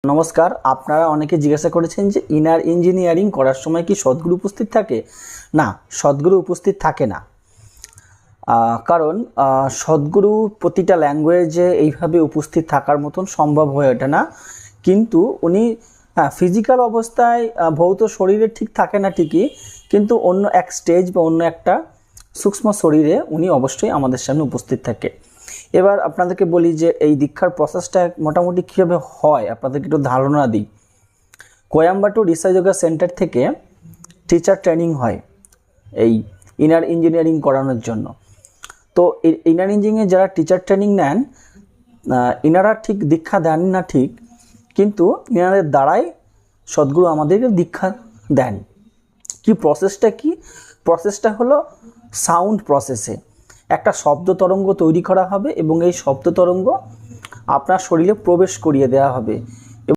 নমস্কার। আপনারা অনেকে জিজ্ঞাসা করেছেন যে ইনার ইঞ্জিনিয়ারিং করার সময় কি সদ্গুরু উপস্থিত থাকে? না, সদ্গুরু উপস্থিত থাকে না। কারণ সদ্গুরু প্রতিটা ল্যাঙ্গুয়েজে এইভাবে উপস্থিত থাকার মতন সম্ভব হয়ে ওঠে না। কিন্তু উনি ফিজিক্যাল অবস্থায় ভৌত শরীরে ঠিক থাকে না ঠিকই, কিন্তু অন্য এক স্টেজ বা অন্য একটা সূক্ষ্ম শরীরে উনি অবশ্যই আমাদের সামনে উপস্থিত থাকে। এবার আপনাদেরকে বলি যে এই দীক্ষার প্রসেসটা মোটামুটি কীভাবে হয়, আপনাদেরকে একটু ধারণা দিই। কোয়াম্বাটুর রিসার্চ যোগা সেন্টার থেকে টিচার ট্রেনিং হয় এই ইনার ইঞ্জিনিয়ারিং করানোর জন্য। তো এই ইনার ইঞ্জিনিয়ারিংয়ে যারা টিচার ট্রেনিং নেন, ইনারা ঠিক দীক্ষা দেন না ঠিক, কিন্তু ইনাদের দ্বারাই সদ্গুরু আমাদেরকে দীক্ষা দেন। কি প্রসেসটা কি? প্রসেসটা হলো সাউন্ড প্রসেসে একটা শব্দ তরঙ্গ তৈরি করা হবে এবং এই শব্দ তরঙ্গ আপনার শরীরে প্রবেশ করিয়ে দেওয়া হবে।